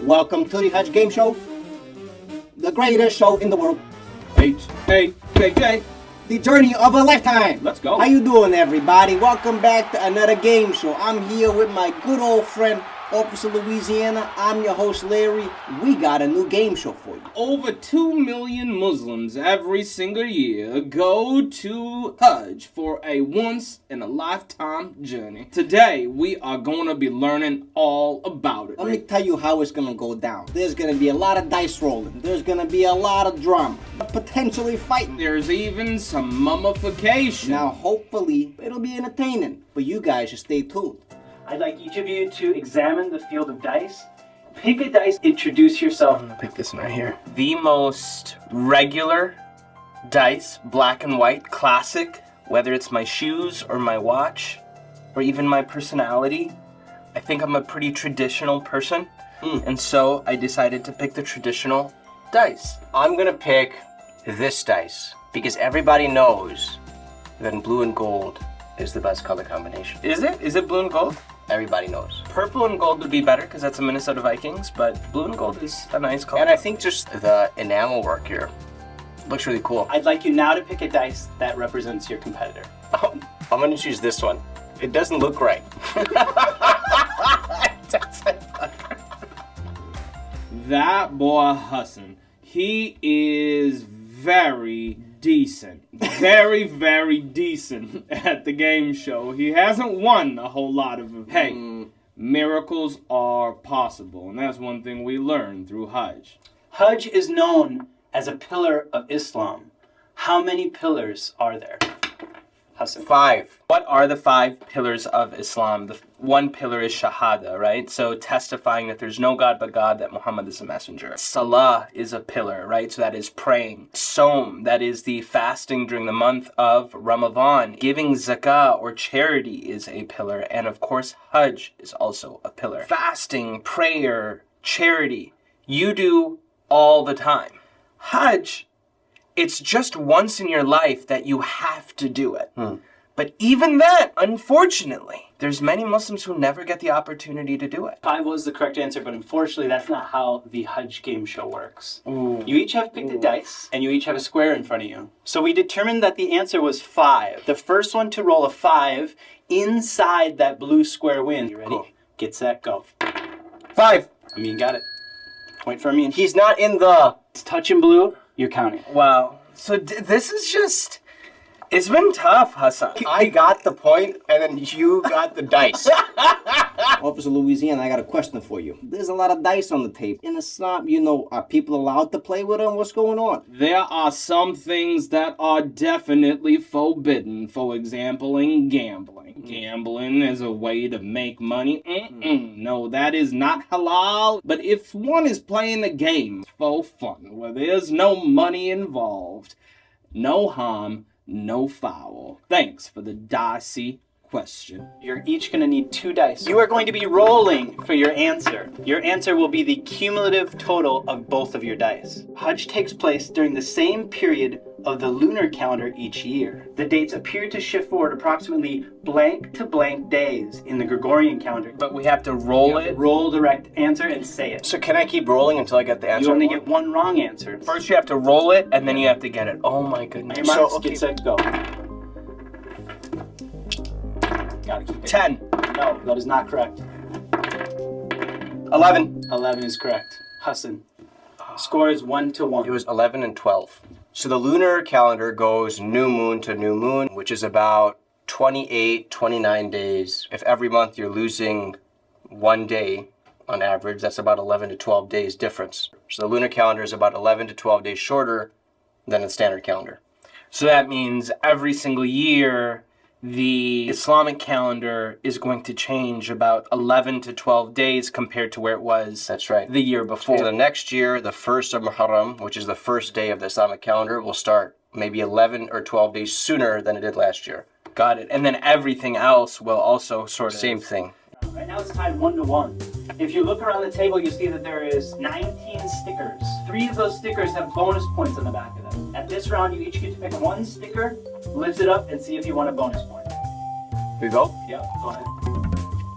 Welcome to the Hajj Gameshow, the greatest show in the world. H-A-J-J. The journey of a lifetime. Let's go. How you doing, everybody? Welcome back to another game show. I'm here with my good old friend, Officer Louisiana. I'm your host, Larry. We got a new game show for you. Over 2 million Muslims every single year go to Hajj for a once-in-a-lifetime journey. Today, we are going to be learning all about it. Let me tell you how it's going to go down. There's going to be a lot of dice rolling. There's going to be a lot of drama. Potentially fighting. There's even some mummification. Now, hopefully, it'll be entertaining. But you guys should stay tuned. I'd like each of you to examine the field of dice. Pick a dice, introduce yourself. I'm gonna pick this one right here. The most regular dice, black and white, classic, whether it's my shoes or my watch, or even my personality. I think I'm a pretty traditional person, and so I decided to pick the traditional dice. I'm gonna pick this dice because everybody knows that blue and gold is the best color combination. Is it? Is it blue and gold? Everybody knows. Purple and gold would be better because that's the Minnesota Vikings, but blue and gold is a nice color. And I think just the enamel work here looks really cool. I'd like you now to pick a dice that represents your competitor. I'm gonna choose this one. It doesn't look right. That boy Hassan, he is very decent. Very, very decent at the game show. He hasn't won a whole lot of them. Hey, miracles are possible, and that's one thing we learned through Hajj. Hajj is known as a pillar of Islam. How many pillars are there? Hassan. 5. What are the 5 pillars of Islam? The one pillar is Shahada, right? So testifying that there's no God but God, that Muhammad is a messenger. Salah is a pillar, right? So that is praying. Som, that is the fasting during the month of Ramadan. Giving zakah or charity is a pillar. And of course, Hajj is also a pillar. Fasting, prayer, charity, you do all the time. Hajj, it's just once in your life that you have to do it. But even that, unfortunately, there's many Muslims who never get the opportunity to do it. 5 was the correct answer, but unfortunately that's not how the Hajj game show works. Ooh. You each have picked a dice, and you each have a square in front of you. So we determined that the answer was 5. The first one to roll a 5 inside that blue square wins. You ready? Cool. Get set, go. 5. Amin got it. Point for Amin. He's not in the... It's touching blue, you're counting. Wow. So this is just... It's been tough, Hassan. I got the point, and then you got the dice. Officer Louisiana, I got a question for you. There's a lot of dice on the table. In Islam, are people allowed to play with them? What's going on? There are some things that are definitely forbidden. For example, in gambling. Gambling is a way to make money. No, that is not halal. But if one is playing a game for fun, where there's no money involved, no harm, no foul. Thanks for the dicey question. You're each going to need 2 dice. You are going to be rolling for your answer. Your answer will be the cumulative total of both of your dice. Hajj takes place during the same period of the lunar calendar each year. The dates appear to shift forward approximately blank to blank days in the Gregorian calendar. But we have to roll it. Roll the correct answer and say it. So can I keep rolling until I get the answer? You only get 1 wrong answer. First you have to roll it, and then you have to get it. Oh my goodness. Your marks, get set, go. Gotta keep it. 10. No, that is not correct. 11. 11 is correct. Hassan. Score is 1-1. It was 11 and 12. So the lunar calendar goes new moon to new moon, which is about 28, 29 days. If every month you're losing 1 day on average, that's about 11 to 12 days difference. So the lunar calendar is about 11 to 12 days shorter than the standard calendar. So that means every single year, the Islamic calendar is going to change about 11 to 12 days compared to where it was That's right. the year before. So the next year, the 1st of Muharram, which is the first day of the Islamic calendar, will start maybe 11 or 12 days sooner than it did last year. Got it. And then everything else will also sort of... Same thing. Right now it's tied 1-1. If you look around the table, you see that there is 19 stickers. 3 of those stickers have bonus points on the back of them. At this round, you each get to pick 1 sticker, lift it up, and see if you want a bonus point. Here we go. Yeah, go ahead.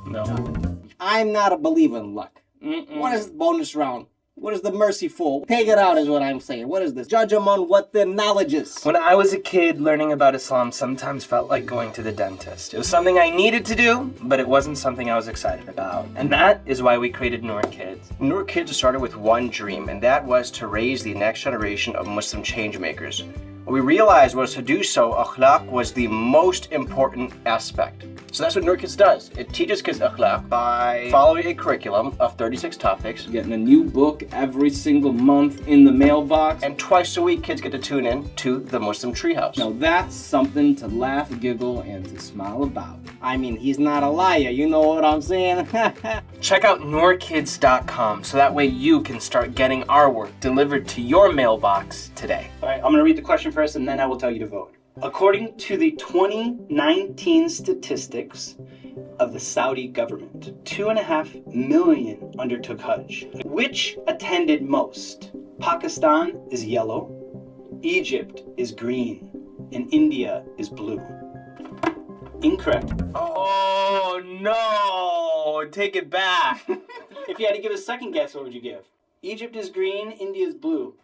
No. I'm not a believer in luck. What is bonus round? What is the mercy for? Take it out is what I'm saying. What is this? Judge them on what their knowledge is. When I was a kid, learning about Islam sometimes felt like going to the dentist. It was something I needed to do, but it wasn't something I was excited about. And that is why we created Noor Kids. Noor Kids started with one dream, and that was to raise the next generation of Muslim changemakers. What we realized was to do so, akhlaq was the most important aspect. So that's what Noor Kids does. It teaches kids akhlaq by following a curriculum of 36 topics. Getting a new book every single month in the mailbox. And twice a week, kids get to tune in to the Muslim Treehouse. Now that's something to laugh, giggle, and to smile about. I mean, he's not a liar. You know what I'm saying? Check out noorkids.com so that way you can start getting our work delivered to your mailbox today. All right, I'm going to read the question first, and then I will tell you to vote. According to the 2019 statistics of the Saudi government, 2.5 million undertook Hajj. Which attended most? Pakistan is yellow, Egypt is green, and India is blue. Incorrect. Oh no! Take it back. If you had to give a second guess, what would you give? Egypt is green, India is blue.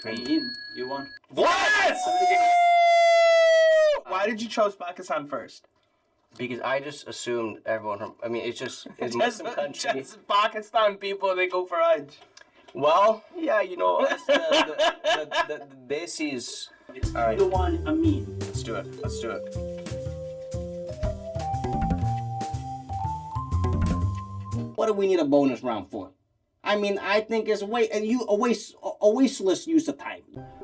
Green. You won. What? Why did you choose Pakistan first? Because I just assumed everyone from, I mean, it's just Muslim country. Just Pakistan people, they go for Hajj. Well, yeah, you know, the bases. It's All right. 2-1, Amin. Let's do it. Let's do it. What do we need a bonus round for? I mean, I think it's a wasteless use of time.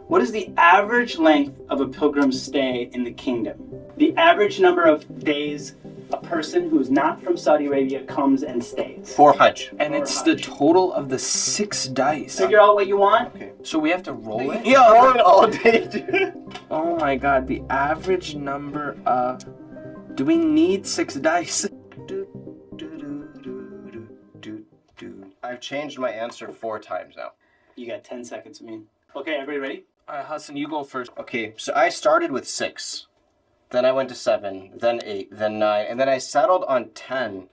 What is the average length of a pilgrim's stay in the kingdom? The average number of days a person who is not from Saudi Arabia comes and stays. For Hajj. And it's the total of the 6 dice. Figure out what you want. Okay. So we have to roll it? Yeah, rolling all day, dude. Oh my god, the average number of... Do we need 6 dice? I've changed my answer 4 times now. You got 10 seconds, Amin. Okay, everybody ready? Alright, Hassan, you go first. Okay, so I started with 6. Then I went to 7, then 8, then 9, and then I settled on 10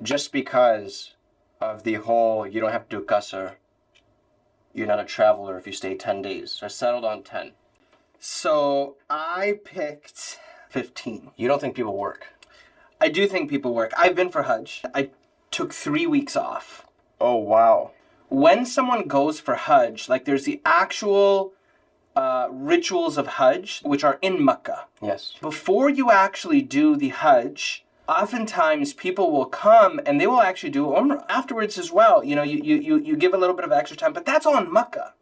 just because of the whole, you don't have to do qasr. You're not a traveler if you stay 10 days. So I settled on 10. So I picked 15. You don't think people work? I do think people work. I've been for Hajj. I took 3 weeks off. Oh, wow. When someone goes for Hajj, like there's the actual rituals of Hajj, which are in Makkah. Yes. Before you actually do the Hajj, oftentimes people will come and they will actually do Umrah afterwards as well. You know, you give a little bit of extra time, but that's all in Makkah.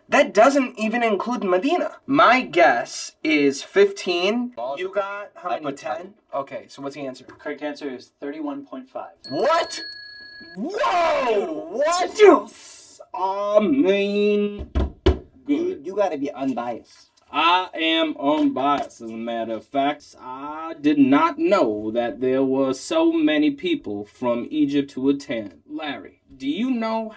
That doesn't even include Medina. My guess is 15. You got how many? I put 10? Okay, so what's the answer? Correct answer is 31.5. What? Whoa! What? Yes! I mean, You gotta be unbiased. I am unbiased, as a matter of fact. I did not know that there were so many people from Egypt to attend. Larry, do you know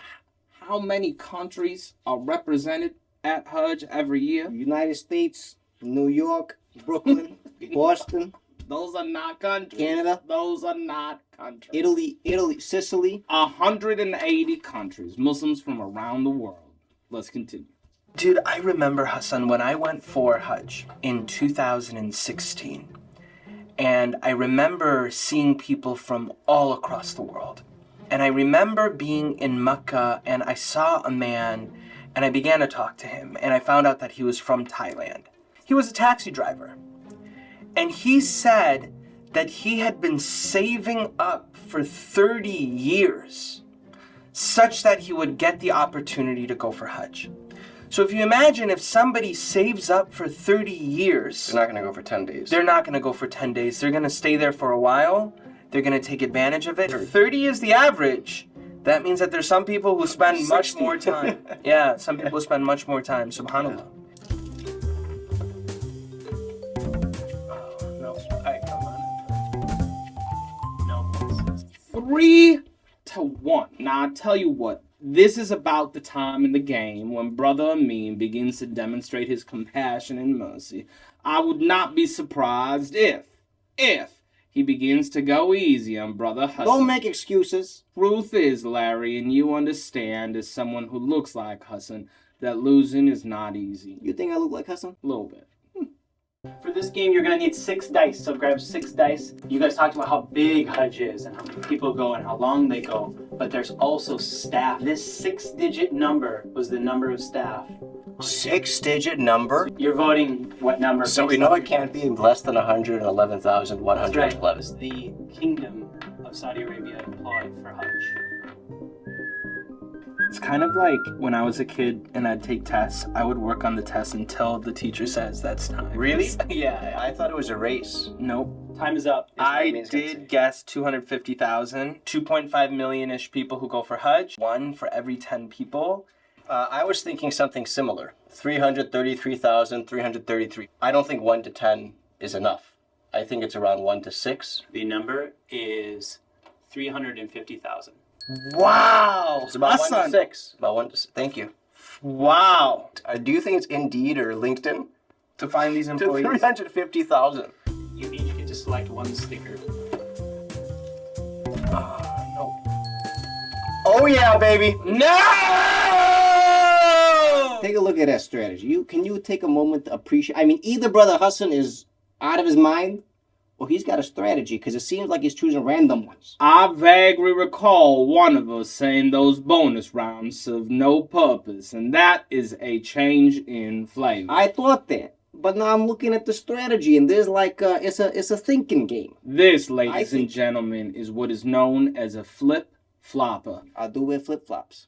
how many countries are represented at Hajj every year? United States, New York, Brooklyn, Boston, Those are not countries. Canada. Those are not countries. Italy, Sicily. 180 countries, Muslims from around the world. Let's continue. Dude, I remember, Hassan, when I went for Hajj in 2016. And I remember seeing people from all across the world. And I remember being in Makkah and I saw a man and I began to talk to him. And I found out that he was from Thailand. He was a taxi driver. And he said that he had been saving up for 30 years such that he would get the opportunity to go for Hajj. So if you imagine if somebody saves up for 30 years... They're not going to go for 10 days. They're not going to go for 10 days. They're going to stay there for a while. They're going to take advantage of it. 30 is the average. That means that there's some people who spend much more time. Yeah, some people spend much more time. SubhanAllah. Oh, no. All right, come on. No. 3-1. Now, I'll tell you what. This is about the time in the game when Brother Amin begins to demonstrate his compassion and mercy. I would not be surprised if he begins to go easy on Brother Hassan. Don't make excuses. Truth is, Larry, and you understand as someone who looks like Hassan, that losing is not easy. You think I look like Hassan? A little bit. For this game, you're gonna need 6 dice, so grab 6 dice. You guys talked about how big Hajj is and how many people go and how long they go, but there's also staff. This 6-digit number was the number of staff. 6-digit number? You're voting what number? So we know it can't be less than 111,111. That's right. It's the Kingdom of Saudi Arabia employed for Hajj. It's kind of like when I was a kid and I'd take tests, I would work on the test until the teacher says that's time. Really? Yeah. I thought it was a race. Nope. Time is up. I did guess 250,000, 2.5 million-ish people who go for Hajj, 1 for every 10 people. I was thinking something similar. 333,333. I don't think 1 to 10 is enough. I think it's around 1 to 6. The number is 350,000. Wow! It's about 1 to Hassan. 6. About 1 to 6. Thank you. Wow! Do you think it's Indeed or LinkedIn? To find these To employees. 350,000. You each get to select 1 sticker. No. Oh yeah, baby. No! Take a look at that strategy. Can you take a moment to appreciate? I mean, either Brother Hassan is out of his mind, or he's got a strategy, because it seems like he's choosing random ones. I vaguely recall one of us saying those bonus rounds serve no purpose, and that is a change in flavor. I thought that, but now I'm looking at the strategy, and there's like it's a thinking game. This, ladies and gentlemen, is what is known as a flip-flopper. I'll do with flip flops.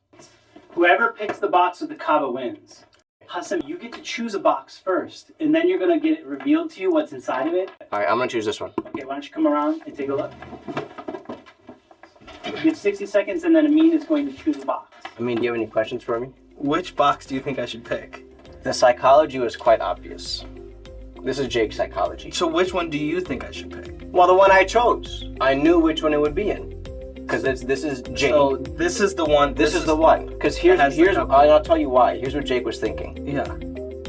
Whoever picks the box with the Kaaba wins. Hassan, you get to choose a box first, and then you're gonna get it revealed to you what's inside of it. All right, I'm gonna choose this one. Okay, why don't you come around and take a look? You have 60 seconds, and then Amin is going to choose a box. I mean, do you have any questions for me? Which box do you think I should pick? The psychology was quite obvious. This is Jake's psychology. So which one do you think I should pick? Well, the one I chose. I knew which one it would be in. Because this is Jake. So this is the one. This is the one. Because here's has the cover. I'll tell you why. Here's what Jake was thinking. Yeah.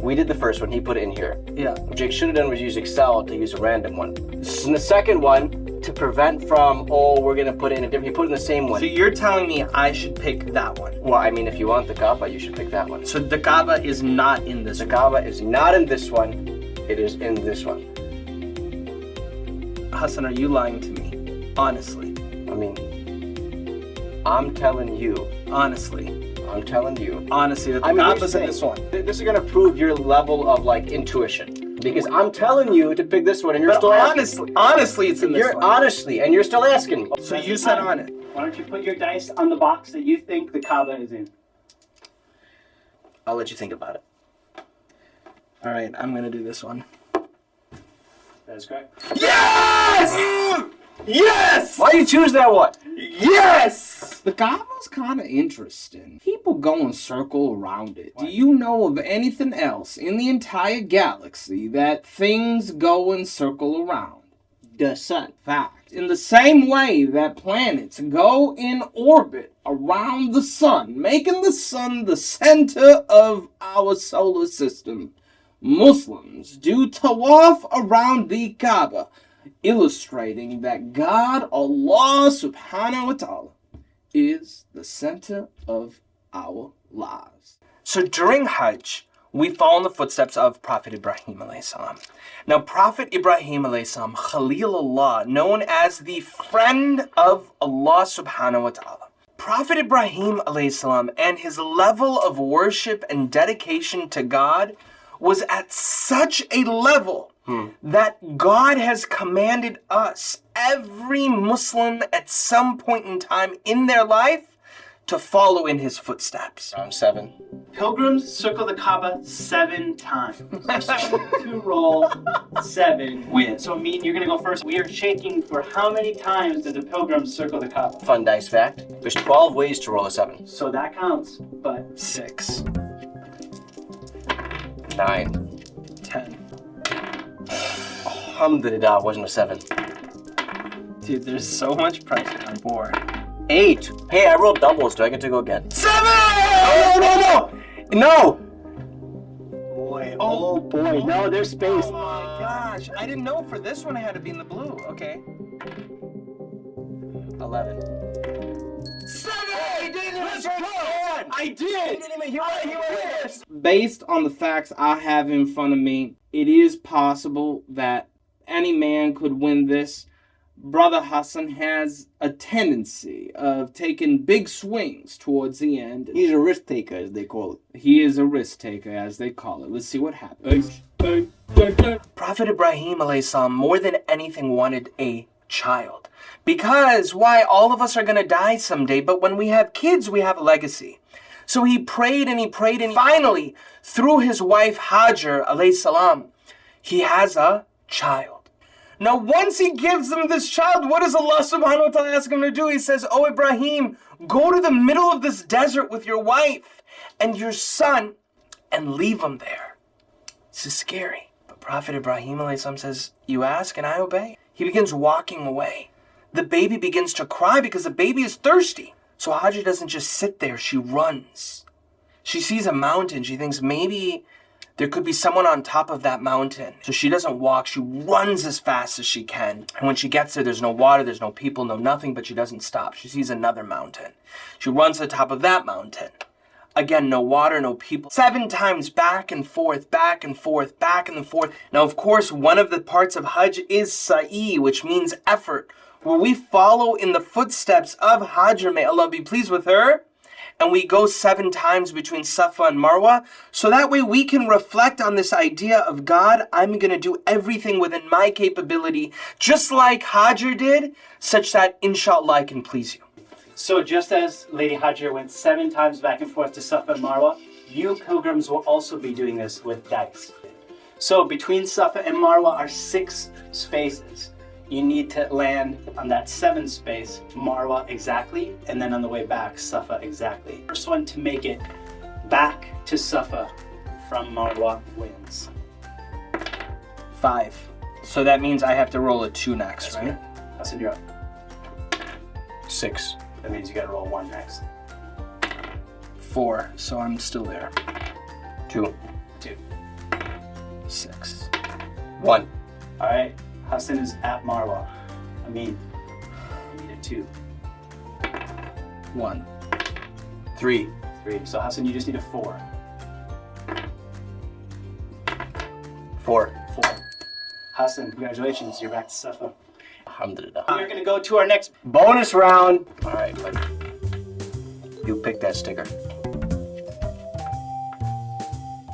We did the first one. He put it in here. Yeah. What Jake should have done was use Excel to use a random one. And the second one, to prevent from, we're going to put it in a different, he put it in the same one. So you're telling me I should pick that one? Well, I mean, if you want the Kaaba, you should pick that one. So the Kaaba is not in this The one. Kaaba is not in this one. It is in this one. Hassan, are you lying to me? Honestly. I mean, I'm telling you. Honestly. I'm telling you. Honestly, that the I mean, Kaaba's in this one. This is gonna prove your level of like intuition, because I'm telling you to pick this one, and you're But still asking. honestly, it's in this one. Honestly, and you're still asking me. So you said on it. Why don't you put your dice on the box that you think the Kaaba is in? I'll let you think about it. All right, I'm gonna do this one. That is correct. Yes! Yes! Why do you choose that one? Yes! The Kaaba's kind of interesting. People go in circle around it. Do you know of anything else in the entire galaxy that things go in circle around? The sun. Fact. In the same way that planets go in orbit around the sun, making the sun the center of our solar system, Muslims do tawaf around the Kaaba, illustrating that God, Allah subhanahu wa ta'ala, is the center of our lives. So during Hajj, we follow in the footsteps of Prophet Ibrahim alayhi salam. Now, Prophet Ibrahim alayhi salam, Khalilullah, known as the friend of Allah subhanahu wa ta'ala. Prophet Ibrahim alayhi salam and his level of worship and dedication to God was at such a level that God has commanded us, every Muslim at some point in time in their life, to follow in his footsteps. Round 7. Pilgrims circle the Kaaba 7 times. To roll 7 wins. So Amin, you're gonna go first. We are shaking for how many times did the pilgrims circle the Kaaba? Fun dice fact. There's 12 ways to roll a 7. So that counts, but 6, 9. 10. Alhamdulillah, wasn't a 7. Dude, there's so much pressure on 4. 8. Hey, I rolled doubles. Do I get to go again? 7! No! boy, oh boy, no, there's space. Oh my gosh, I didn't know for this one I had to be in the blue. Okay. 11. 7! He didn't even say on! I did! He didn't even hear this! Based on the facts I have in front of me, it is possible that any man could win this. Brother Hassan has a tendency of taking big swings towards the end. He's a risk taker, as they call it. He is a risk taker, as they call it. Let's see what happens. Prophet Ibrahim alayhi salam more than anything wanted a child. Because why? All of us are going to die someday, but when we have kids, we have a legacy. So he prayed and he prayed, and finally, through his wife Hajar alayhi salam, he has a child. Now, once he gives them this child, what does Allah subhanahu wa ta'ala ask him to do? He says, "Oh Ibrahim, go to the middle of this desert with your wife and your son and leave them there." This is scary. But Prophet Ibrahim alayhi salam says, "You ask and I obey." He begins walking away. The baby begins to cry because the baby is thirsty. So Hajar doesn't just sit there, she runs. She sees a mountain. She thinks maybe there could be someone on top of that mountain. So she doesn't walk, she runs as fast as she can. And when she gets there, there's no water, there's no people, no nothing, but she doesn't stop. She sees another mountain. She runs to the top of that mountain. Again, no water, no people. 7 times back and forth, back and forth, back and forth. Now, of course, one of the parts of Hajj is sa'i, which means effort, where we follow in the footsteps of Hajar, may Allah be pleased with her, and we go 7 times between Safa and Marwa, so that way we can reflect on this idea of God, I'm going to do everything within my capability, just like Hajar did, such that inshallah I can please you. So just as Lady Hajar went 7 times back and forth to Safa and Marwa, you pilgrims will also be doing this with dice. So between Safa and Marwa are 6 spaces. You need to land on that 7th space, Marwa exactly, and then on the way back, Safa exactly. First one to make it back to Safa from Marwa wins. 5. So that means I have to roll a 2 next, That's right? Hassan, you're up. 6. That means you gotta roll 1 next. 4. So I'm still there. 2. 2. 6. 1. All right, Hassan is at Marwa. I mean, you need a 2. 1. 3. 3. So Hassan, you just need a 4. 4. 4. Hassan, congratulations, you're back to Safa. Alhamdulillah. We're gonna go to our next Bonus round. All right, buddy. You pick that sticker.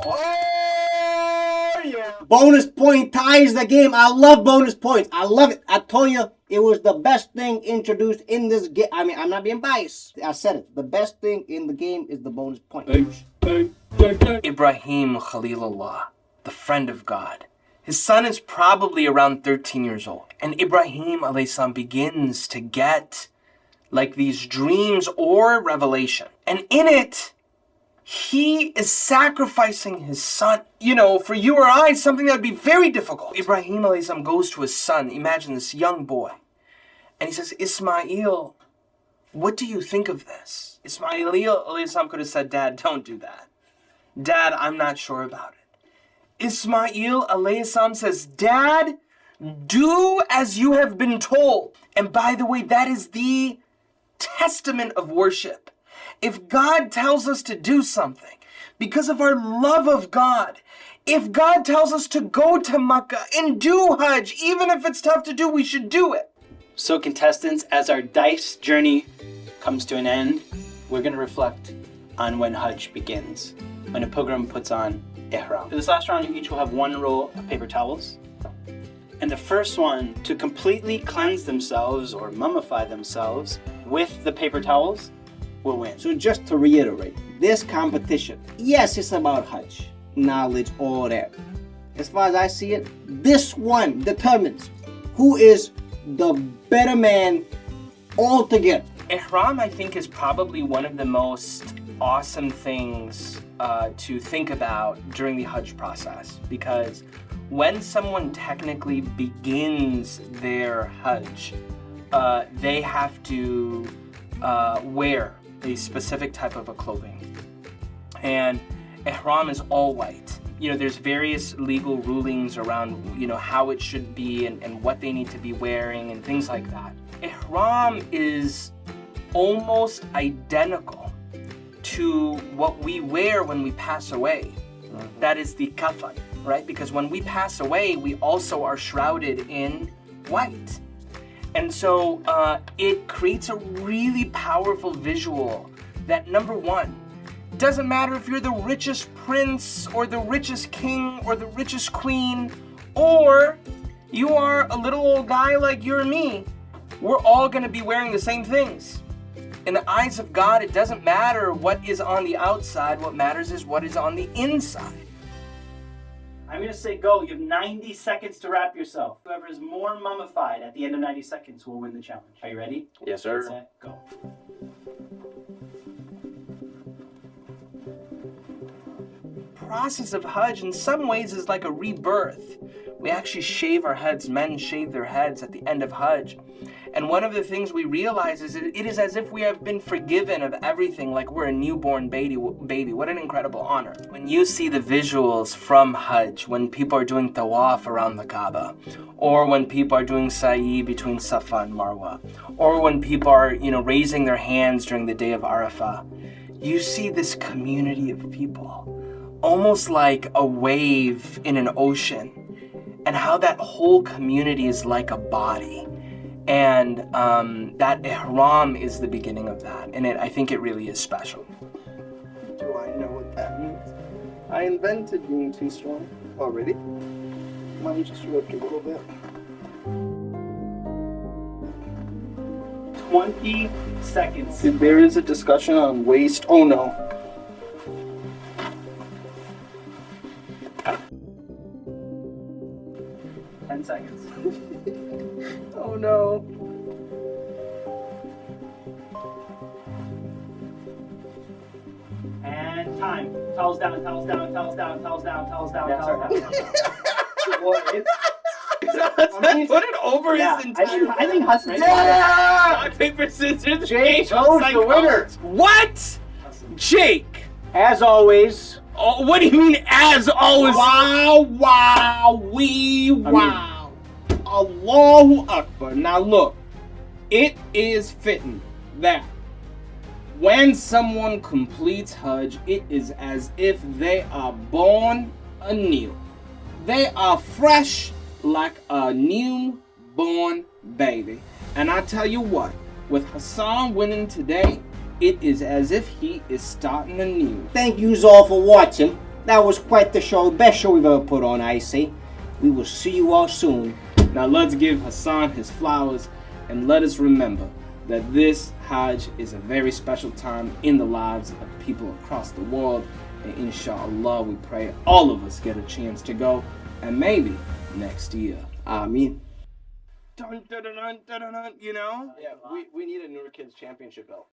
Oh, yeah. Bonus point ties the game. I love bonus points. I love it. I told you it was the best thing introduced in this game. I mean, I'm not being biased. I said it. The best thing in the game is the bonus point. Ibrahim Khalilullah, the friend of God. His son is probably around 13 years old. And Ibrahim alayhi salam begins to get like these dreams or revelation. And in it, he is sacrificing his son. You know, for you or I, something that would be very difficult. Ibrahim alayhi salam goes to his son, imagine this young boy. And he says, Ismail, what do you think of this? Ismail alayhi salam could have said, Dad, don't do that. Dad, I'm not sure about it. Ismail alayhi salam says, Dad, do as you have been told. And by the way, that is the testament of worship. If God tells us to do something because of our love of God, if God tells us to go to Makkah and do Hajj, even if it's tough to do, we should do it. So contestants, as our dice journey comes to an end, we're going to reflect on when Hajj begins, when a pilgrim puts on Ihram. For this last round, you each will have 1 roll of paper towels. And the first one to completely cleanse themselves or mummify themselves with the paper towels will win. So just to reiterate, this competition, yes, it's about Hajj, knowledge, all that. As far as I see it, this one determines who is the better man altogether. Ihram, I think, is probably one of the most awesome things to think about during the Hajj process, because when someone technically begins their Hajj, they have to wear a specific type of a clothing. And Ihram is all white. You know, there's various legal rulings around, you know, how it should be and what they need to be wearing and things like that. Ihram is almost identical to what we wear when we pass away. That is the kafan, right? Because when we pass away, we also are shrouded in white. And so it creates a really powerful visual that, number one, doesn't matter if you're the richest prince or the richest king or the richest queen, or you are a little old guy like you or me, we're all gonna be wearing the same things. In the eyes of God, it doesn't matter what is on the outside, what matters is what is on the inside. I'm going to say go. You have 90 seconds to wrap yourself. Whoever is more mummified at the end of 90 seconds will win the challenge. Are you ready? Yes, sir. Set, go. Process of Hajj in some ways is like a rebirth. We actually shave our heads. Men shave their heads at the end of Hajj. And one of the things we realize is it is as if we have been forgiven of everything, like we're a newborn baby. What an incredible honor. When you see the visuals from Hajj, when people are doing Tawaf around the Kaaba, or when people are doing Sa'i between Safa and Marwa, or when people are, raising their hands during the day of Arafah, you see this community of people, almost like a wave in an ocean, and how that whole community is like a body. And that Ihram is the beginning of that, and I think it really is special. Do I know what that means? I invented being too strong already. Mine just worked a little bit. 20 seconds. There is a discussion on waist. Oh no. Ten seconds. Oh no. And time. Towels down, towels down, towels down, towels down, towels down, towels down. Put it over Yeah, his entire I think Hassan. rock, paper, scissors, Jake game, chose the psychology. winner. What? Jake? As always, Oh, what do you mean, as always? Wow, wow. Allahu Akbar. Now look, it is fitting that when someone completes Hajj, it is as if they are born anew. They are fresh like a newborn baby. And I tell you what, with Hassan winning today, it is as if he is starting anew. thank yous all for watching. That was quite the show. Best show we've ever put on, I say. We will see you all soon. Now let's give Hassan his flowers and let us remember that this Hajj is a very special time in the lives of people across the world. And inshallah, we pray all of us get a chance to go, and maybe next year. Ameen. Dun, dun, dun, dun, dun, dun, you know? Yeah, we need a Noor Kids championship belt.